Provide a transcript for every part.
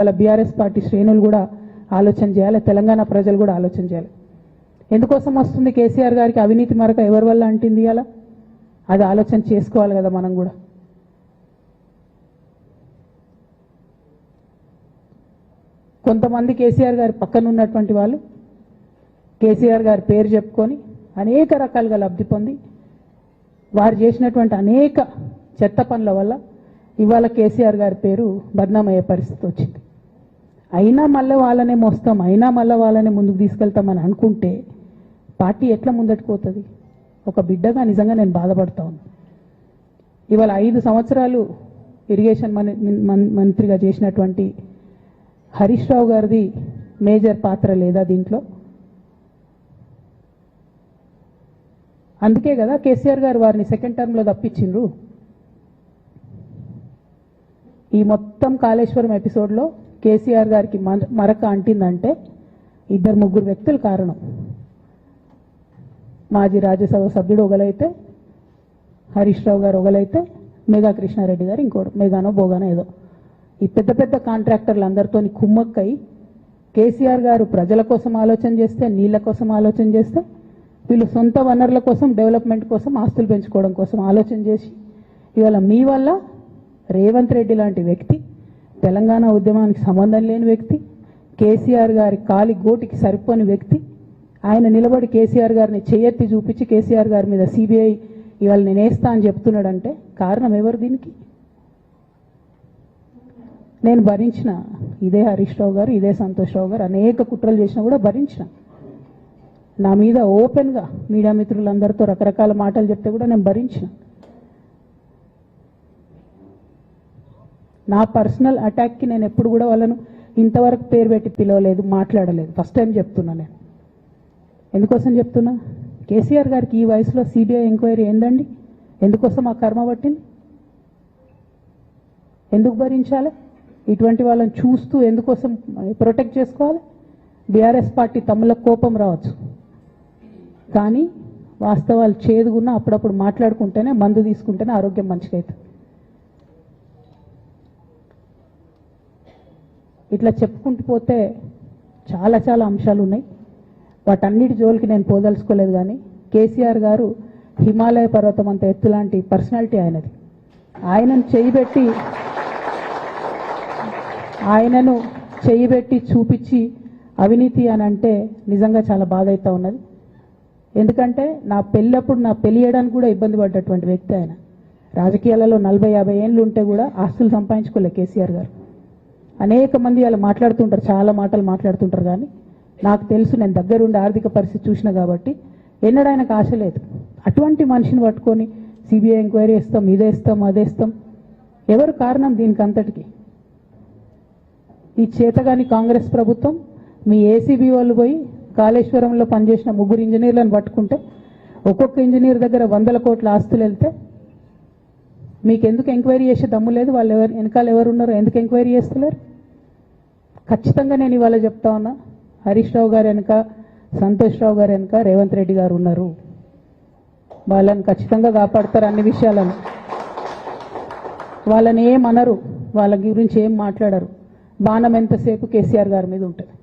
వాళ్ళ BRS party శ్రేణులు కూడా ఆలోచన చేయాలి, తెలంగాణ ప్రజలు కూడా ఆలోచన చేయాలి. ఎందుకోసం వస్తుంది కేసీఆర్ గారికి అవినీతి మరక ఎవరి వల్ల అంటింది అలా? అది ఆలోచన చేసుకోవాలి కదా మనం కూడా. కొంతమంది కేసీఆర్ గారి పక్కన ఉన్నటువంటి వాళ్ళు కేసీఆర్ గారి పేరు చెప్పుకొని అనేక రకాలుగా లబ్ధి పొంది వారు చేసినటువంటి అనేక చెత్త పనుల వల్ల ఇవాళ కేసీఆర్ గారి పేరు బద్నామయ్యే పరిస్థితి వచ్చింది. అయినా మళ్ళీ వాళ్ళనే మోస్తాం, అయినా మళ్ళీ వాళ్ళనే ముందుకు తీసుకెళ్తామని అనుకుంటే పార్టీ ఎట్లా ముందటికి పోతుంది? ఒక బిడ్డగా నిజంగా నేను బాధపడతా ఉన్నాను. ఇవాళ 5 సంవత్సరాలు ఇరిగేషన్ మంత్రిగా చేసినటువంటి హరీష్ రావు గారిది మేజర్ పాత్ర లేదా దీంట్లో? అందుకే కదా కేసీఆర్ గారు వారిని సెకండ్ టర్మ్లో తప్పించిండ్రు. ఈ మొత్తం కాళేశ్వరం ఎపిసోడ్లో కేసీఆర్ గారికి మరక అంటిందంటే 2-3 వ్యక్తులు కారణం. మాజీ రాజ్యసభ సభ్యుడు ఒకలైతే, హరీష్ రావు గారు ఒకలైతే, మేఘా కృష్ణారెడ్డి గారు ఇంకోడు, మేఘానో బోగానో ఏదో. ఈ పెద్ద పెద్ద కాంట్రాక్టర్లు అందరితో కుమ్మక్కై కేసీఆర్ గారు ప్రజల కోసం ఆలోచన చేస్తే, నీళ్ల కోసం ఆలోచన చేస్తే, వీళ్ళు సొంత వనరుల కోసం, డెవలప్మెంట్ కోసం, ఆస్తులు పెంచుకోవడం కోసం ఆలోచన చేసి ఇవాళ మీ వల్ల రేవంత్ రెడ్డి లాంటి వ్యక్తి, తెలంగాణ ఉద్యమానికి సంబంధం లేని వ్యక్తి, కేసీఆర్ గారి కాలి గోటికి సరిపోని వ్యక్తి, ఆయన నిలబడి కేసీఆర్ గారిని చేయెత్తి చూపించి కేసీఆర్ గారి మీద సిబిఐ ఇవాళ నేను వేస్తా అని చెప్తున్నాడంటే కారణం ఎవరు దీనికి? నేను భరించిన, ఇదే హరీష్ రావు గారు, ఇదే సంతోష్ రావు గారు అనేక కుట్రలు చేసినా కూడా భరించిన. నా మీద ఓపెన్గా మీడియా మిత్రులందరితో రకరకాల మాటలు చెప్తే కూడా నేను భరించిన. నా పర్సనల్ అటాక్కి నేను ఎప్పుడు కూడా వాళ్ళను ఇంతవరకు పేరు పెట్టి పిలవలేదు, మాట్లాడలేదు. ఫస్ట్ టైం చెప్తున్నా నేను. ఎందుకోసం చెప్తున్నా? కేసీఆర్ గారికి ఈ వయసులో సిబిఐ ఎంక్వైరీ ఏందండి? ఎందుకోసం ఆ కర్మ పట్టింది? ఎందుకు భరించాలి? ఇటువంటి వాళ్ళని చూస్తూ ఎందుకోసం ప్రొటెక్ట్ చేసుకోవాలి? బీఆర్ఎస్ పార్టీ తమ్ముల కోపం రావచ్చు, కానీ వాస్తవాలు చేదుగున్నా అప్పుడప్పుడు మాట్లాడుకుంటేనే, మందు తీసుకుంటేనే ఆరోగ్యం మంచిగా అవుతుంది. ఇట్లా చెప్పుకుంటూ పోతే చాలా చాలా అంశాలు ఉన్నాయి. వాటన్నిటి జోలికి నేను పోదలుచుకోలేదు. కానీ కేసీఆర్ గారు హిమాలయ పర్వతం అంత ఎత్తు లాంటి పర్సనాలిటీ ఆయనది. ఆయనను చేయబెట్టి చూపించి అవినీతి అని అంటే నిజంగా చాలా బాధ అవుతా ఉన్నది. ఎందుకంటే నా పెళ్ళి చేయడానికి కూడా ఇబ్బంది పడ్డటువంటి వ్యక్తి ఆయన. రాజకీయాలలో 40-50 ఏళ్ళు ఉంటే కూడా ఆస్తులు సంపాదించుకోలే కేసీఆర్ గారు. అనేక మంది వాళ్ళు మాట్లాడుతుంటారు, చాలా మాటలు మాట్లాడుతుంటారు, కానీ నాకు తెలుసు, నేను దగ్గరుండి ఆర్థిక పరిస్థితి చూసినా కాబట్టి ఎన్నడూ ఆయనకు ఆశ లేదు. అటువంటి మనిషిని పట్టుకొని సిబిఐ ఎంక్వైరీ ఇస్తాం, ఇదేస్తాం, అదేస్తాం. ఎవరు కారణం దీనికి అంతటికి? ఈ చేతగాని కాంగ్రెస్ ప్రభుత్వం మీ ఏసీబీ వాళ్ళు పోయి కాళేశ్వరంలో పనిచేసిన 3 ఇంజనీర్లను పట్టుకుంటే ఒక్కొక్క ఇంజనీర్ దగ్గర 100 కోట్ల ఆస్తులు వెళ్తే మీకు ఎందుకు ఎంక్వైరీ చేసే దమ్ము లేదు? వాళ్ళు వెనకాల ఎవరున్నారో ఎందుకు ఎంక్వైరీ చేస్తలేరు? ఖచ్చితంగా నేను ఇవాళ చెప్తా ఉన్నా, హరీష్ రావు గారు వెనక, సంతోష్ రావు గారు వెనక రేవంత్ రెడ్డి గారు ఉన్నారు. వాళ్ళని ఖచ్చితంగా కాపాడతారు అన్ని విషయాలను. వాళ్ళని ఏమనరు, వాళ్ళ గురించి ఏం మాట్లాడరు. బాణం ఎంతసేపు కేసీఆర్ గారి మీద ఉంటుంది.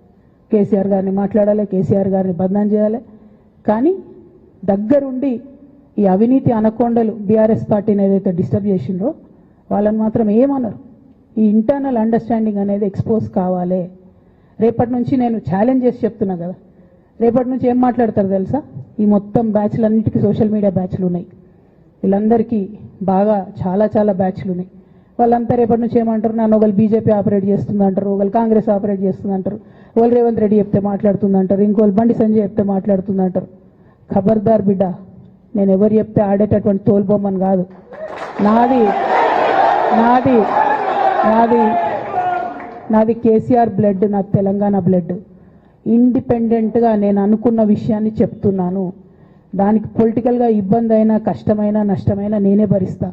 కేసీఆర్ గారిని మాట్లాడాలి, కేసీఆర్ గారిని బదనాం చేయాలి. కానీ దగ్గరుండి ఈ అవినీతి అనకొండలు బీఆర్ఎస్ పార్టీని ఏదైతే డిస్టర్బ్ చేసిండ్రో వాళ్ళని మాత్రం ఏమనరు. ఈ ఇంటర్నల్ అండర్స్టాండింగ్ అనేది ఎక్స్పోజ్ కావాలి. రేపటి నుంచి నేను ఛాలెంజ్ చేసి చెప్తున్నా కదా, రేపటి నుంచి ఏం మాట్లాడతారు తెలుసా? ఈ మొత్తం బ్యాచ్లన్నిటికీ సోషల్ మీడియా బ్యాచ్లు ఉన్నాయి. వీళ్ళందరికీ బాగా చాలా చాలా బ్యాచ్లు ఉన్నాయి. వాళ్ళంతా రేపటి నుంచి ఏమంటారు? నన్ను ఒకళ్ళు బీజేపీ ఆపరేట్ చేస్తుందంటారు, ఒకళ్ళు కాంగ్రెస్ ఆపరేట్ చేస్తుందంటారు, ఒకళ్ళు రేవంత్ రెడ్డి చెప్తే మాట్లాడుతుందంటారు, ఇంకోళ్ళు బండి సంజయ్ చెప్తే మాట్లాడుతుందంటారు. ఖబర్దార్ బిడ్డ, నేను ఎవరు చెప్తే ఆడేటటువంటి తోలుబొమ్మని కాదు. నాది నాది నాది నాది కేసీఆర్ బ్లడ్, నాది తెలంగాణ బ్లడ్. ఇండిపెండెంట్గా నేను అనుకున్న విషయాన్ని చెప్తున్నాను. దానికి పొలిటికల్గా ఇబ్బంది అయినా, కష్టమైనా, నష్టమైనా నేనే భరిస్తా.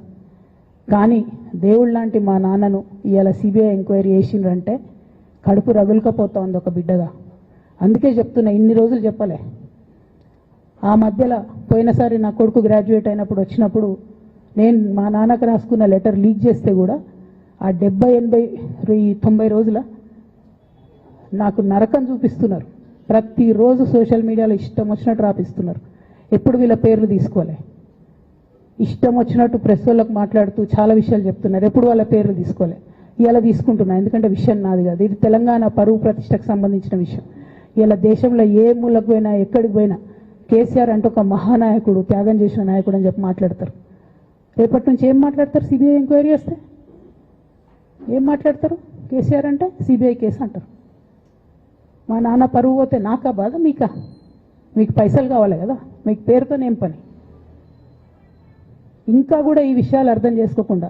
కానీ దేవుళ్ళ లాంటి మా నాన్నను ఇవాళ సిబిఐ ఎంక్వైరీ చేసిండ్రంటే కడుపు రగులుకపోతా ఉంది ఒక బిడ్డగా. అందుకే చెప్తున్నా, ఇన్ని రోజులు చెప్పలే. ఆ మధ్యలో పోయినసారి నా కొడుకు గ్రాడ్యుయేట్ అయినప్పుడు వచ్చినప్పుడు నేను మా నాన్నకు రాసుకున్న లెటర్ లీక్ చేస్తే కూడా ఆ 70, 80, 90 రోజుల నాకు నరకం చూపిస్తున్నారు. ప్రతిరోజు సోషల్ మీడియాలో ఇష్టం వచ్చినట్టు రాపిస్తున్నారు. ఎప్పుడు వీళ్ళ పేర్లు తీసుకోలే, ఇష్టం వచ్చినట్టు ప్రెస్ వాళ్ళకు మాట్లాడుతూ చాలా విషయాలు చెప్తున్నారు. ఎప్పుడు వాళ్ళ పేర్లు తీసుకోలే. ఇలా తీసుకుంటున్నా, ఎందుకంటే విషయం నాది కాదు, ఇది తెలంగాణ పరువు ప్రతిష్టకు సంబంధించిన విషయం. ఇలా దేశంలో ఏ మూలకు పోయినా ఎక్కడికి పోయినా కేసీఆర్ అంటే ఒక మహానాయకుడు, త్యాగం చేసిన నాయకుడు అని చెప్పి మాట్లాడతారు. రేపటి నుంచి ఏం మాట్లాడతారు? సిబిఐ ఎంక్వైరీ చేస్తే ఏం మాట్లాడతారు? కేసీఆర్ అంటే సిబిఐ కేసు అంటారు. మా నాన్న పరువు పోతే నాకా బాధ, మీకా? మీకు పైసలు కావాలి కదా, మీకు పేరుతోనేం పని? ఇంకా కూడా ఈ విషయాలు అర్థం చేసుకోకుండా,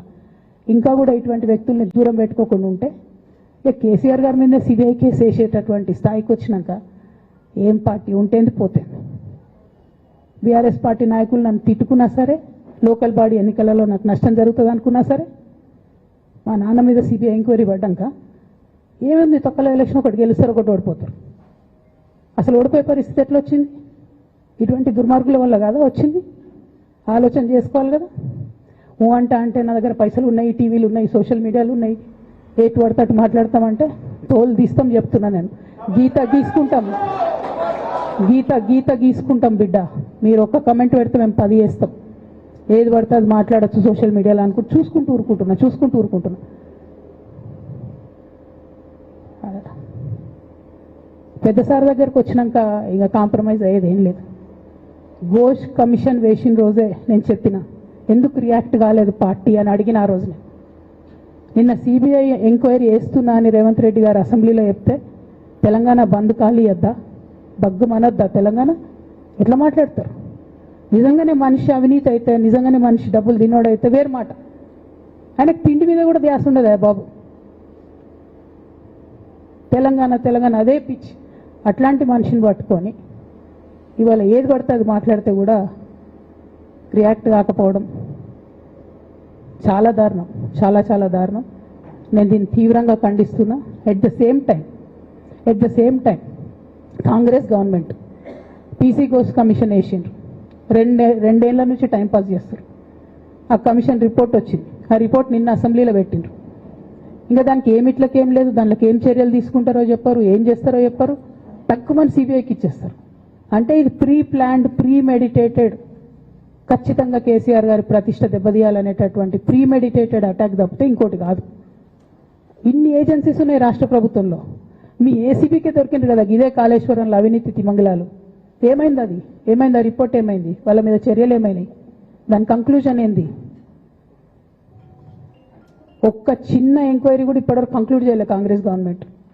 ఇంకా కూడా ఇటువంటి వ్యక్తుల్ని దూరం పెట్టుకోకుండా ఉంటే ఇక కేసీఆర్ గారి మీద సిబిఐ కేసు వేసేటటువంటి స్థాయికి వచ్చినాక ఏం పార్టీ ఉంటేంది పోతే. బీఆర్ఎస్ పార్టీ నాయకులు నన్ను తిట్టుకున్నా సరే, లోకల్ బాడీ ఎన్నికలలో నాకు నష్టం జరుగుతుంది అనుకున్నా సరే, మా నాన్న మీద సిబిఐ ఎంక్వైరీ పడ్డాక ఏముంది, తొక్కల ఎలక్షన్ ఒకటి గెలుస్తారు, ఒకటి ఓడిపోతారు. అసలు ఓడిపోయే పరిస్థితి ఎట్లా వచ్చింది? ఇటువంటి దుర్మార్గుల వల్ల కాదా వచ్చింది? ఆలోచన చేసుకోవాలి కదా. అంటే నా దగ్గర పైసలు ఉన్నాయి, టీవీలు ఉన్నాయి, సోషల్ మీడియాలు ఉన్నాయి, ఏటు పడితే అటు మాట్లాడతామంటే తోలు తీస్తాం చెప్తున్నా నేను. గీత గీసుకుంటాం బిడ్డ. మీరు ఒక్క కమెంట్ పెడితే మేము 10 చేస్తాం. ఏది పడితే అది మాట్లాడచ్చు సోషల్ మీడియాలో అనుకుంటూ చూసుకుంటూ ఊరుకుంటున్నా. పెద్ద సార్ దగ్గరకు వచ్చినాక ఇక కాంప్రమైజ్ అయ్యేది ఏం లేదు. ఘోష్ కమిషన్ వేసిన రోజే నేను చెప్పిన, ఎందుకు రియాక్ట్ కాలేదు పార్టీ అని అడిగిన ఆ రోజునే. నిన్న సిబిఐ ఎంక్వైరీ వేస్తున్నా అని రేవంత్ రెడ్డి గారు అసెంబ్లీలో చెప్తే తెలంగాణ బంద్ కాలియద్దా, బగ్గు మనొద్దా తెలంగాణ? ఎట్లా మాట్లాడతారు? నిజంగానే మనిషి అవినీతి అయితే, నిజంగానే మనిషి డబ్బులు తినోడైతే వేరు మాట. ఆయనకు తిండి మీద కూడా ధ్యాస ఉండదా బాబు? తెలంగాణ అదే పిచ్చి. అట్లాంటి మనిషిని పట్టుకొని ఇవాళ ఏది పడితే అది మాట్లాడితే కూడా రియాక్ట్ కాకపోవడం చాలా దారుణం, చాలా దారుణం. నేను దీన్ని తీవ్రంగా ఖండిస్తున్నా. At the same time Congress government PC Ghosh commission వేసిండ్రు. రెండేళ్ల నుంచి టైంపాస్ చేస్తారు. ఆ కమిషన్ రిపోర్ట్ వచ్చింది. ఆ రిపోర్ట్ నిన్న అసెంబ్లీలో పెట్టిండ్రు. ఇంకా దానికి ఏం లేదు, దాంట్లోకి ఏం చర్యలు తీసుకుంటారో చెప్పారు, ఏం చేస్తారో చెప్పారు, తక్కువ మంది సిబిఐకి ఇచ్చేస్తారు. అంటే ఇది ప్రీ ప్లాన్డ్, ప్రీ మెడిటేటెడ్, ఖచ్చితంగా కేసీఆర్ గారి ప్రతిష్ట దెబ్బతీయాలనేటటువంటి ప్రీ మెడిటేటెడ్ అటాక్ తప్పితే ఇంకోటి కాదు. ఇన్ని ఏజెన్సీస్ ఉన్నాయి రాష్ట్ర ప్రభుత్వంలో. మీ ఏసీబీకే దొరికింది కదా ఇదే కాళేశ్వరంలో అవినీతి తిమంగళాలు. ఏమైంది? ఆ రిపోర్ట్ ఏమైంది? వాళ్ళ మీద చర్యలు ఏమైనాయి? దాని కంక్లూజన్ ఏంది? ఒక్క చిన్న ఎంక్వైరీ కూడా ఇప్పటివరకు కంక్లూడ్ చేయలేదు కాంగ్రెస్ గవర్నమెంట్.